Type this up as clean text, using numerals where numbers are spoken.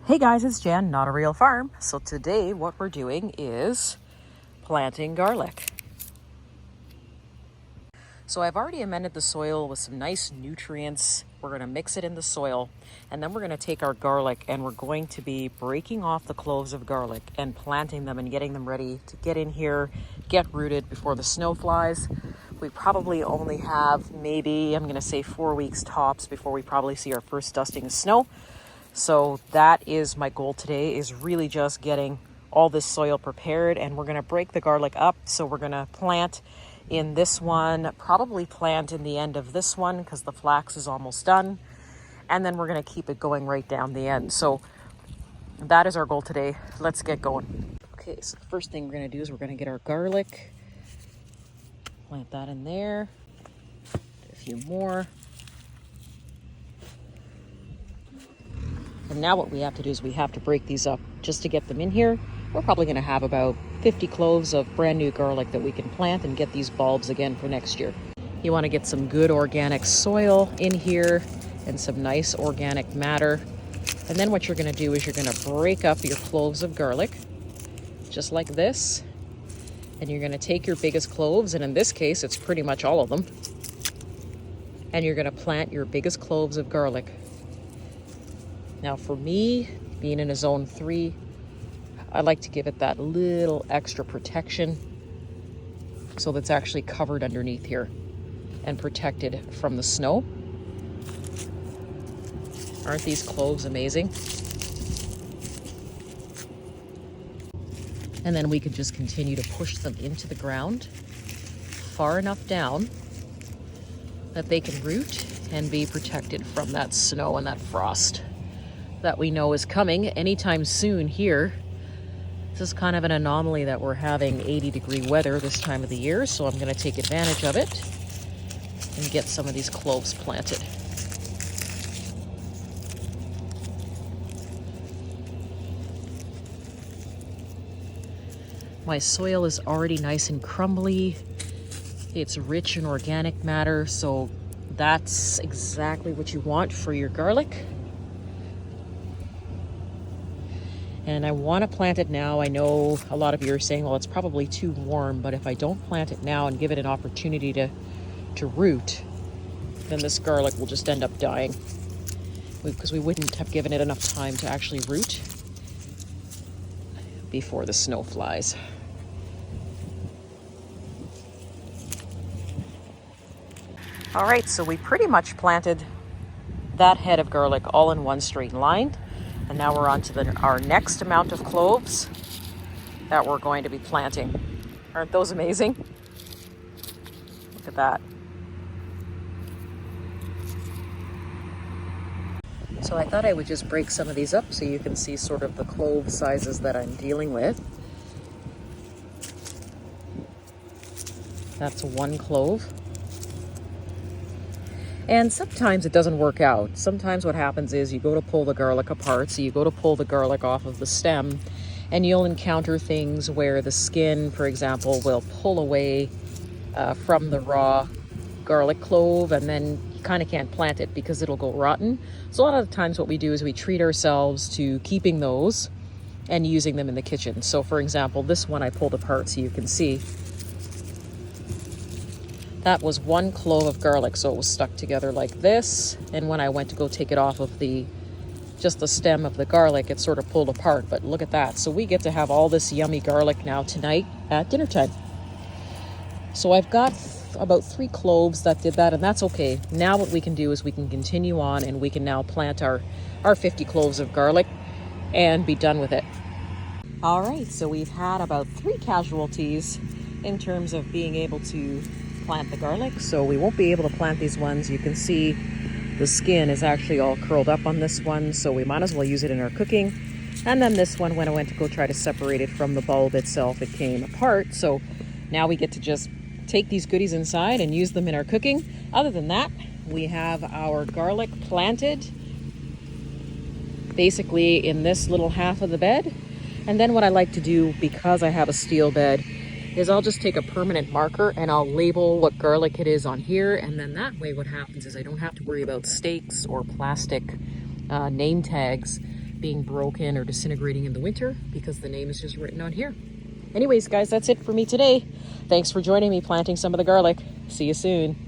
Hey guys, it's Jan, Not a Real Farm. So today what we're doing is planting garlic. So I've already amended the soil with some nice nutrients. We're going to mix it in the soil, and then we're going to take our garlic and we're going to be breaking off the cloves of garlic and planting them and getting them ready to get in here, get rooted before the snow flies. We probably only have maybe, I'm going to say 4 weeks tops before we probably see our first dusting of snow. So that is my goal today, is really just getting all this soil prepared, and we're going to break the garlic up. So we're going to plant in this one, probably plant in the end of this one because the flax is almost done. And then we're going to keep it going right down the end. So that is our goal today. Let's get going. Okay, so the first thing we're going to do is we're going to get our garlic. Plant that in there. A few more. And now what we have to do is we have to break these up just to get them in here. We're probably going to have about 50 cloves of brand new garlic that we can plant and get these bulbs again for next year. You want to get some good organic soil in here and some nice organic matter. And then what you're going to do is you're going to break up your cloves of garlic just like this. And you're going to take your biggest cloves, and in this case it's pretty much all of them. And you're going to plant your biggest cloves of garlic. Now for me, being in a zone 3, I like to give it that little extra protection so that's actually covered underneath here and protected from the snow. Aren't these cloves amazing? And then we could just continue to push them into the ground far enough down that they can root and be protected from that snow and that frost that we know is coming anytime soon here. This is kind of an anomaly that we're having 80-degree weather this time of the year, so I'm going to take advantage of it and get some of these cloves planted. My soil is already nice and crumbly. It's rich in organic matter, so that's exactly what you want for your garlic. And I want to plant it now. I know a lot of you are saying, well, it's probably too warm, but if I don't plant it now and give it an opportunity to root, then this garlic will just end up dying because we wouldn't have given it enough time to actually root before the snow flies. All right, so we pretty much planted that head of garlic all in one straight line. And now we're on to our next amount of cloves that we're going to be planting. Aren't those amazing? Look at that. So I thought I would just break some of these up so you can see sort of the clove sizes that I'm dealing with. That's one clove. And sometimes it doesn't work out. Sometimes what happens is you go to pull the garlic apart, so you go to pull the garlic off of the stem, and you'll encounter things where the skin, for example, will pull away from the raw garlic clove, and then you kind of can't plant it because it'll go rotten. So a lot of the times what we do is we treat ourselves to keeping those and using them in the kitchen. So for example, this one I pulled apart so you can see. That was one clove of garlic, so it was stuck together like this. And when I went to go take it off of just the stem of the garlic, it sort of pulled apart. But look at that. So we get to have all this yummy garlic now tonight at dinner time. So I've got about 3 cloves that did that, and that's okay. Now what we can do is we can continue on, and we can now plant our 50 cloves of garlic and be done with it. All right, so we've had about 3 casualties in terms of being able to plant the garlic, so we won't be able to plant these ones. You can see the skin is actually all curled up on this one, so we might as well use it in our cooking. And then this one, when I went to go try to separate it from the bulb itself, it came apart. So now we get to just take these goodies inside and use them in our cooking. Other than that, we have our garlic planted basically in this little half of the bed. And then what I like to do, because I have a steel bed, is I'll just take a permanent marker and I'll label what garlic it is on here. And then that way what happens is I don't have to worry about stakes or plastic name tags being broken or disintegrating in the winter because the name is just written on here. Anyways, guys, that's it for me today. Thanks for joining me planting some of the garlic. See you soon.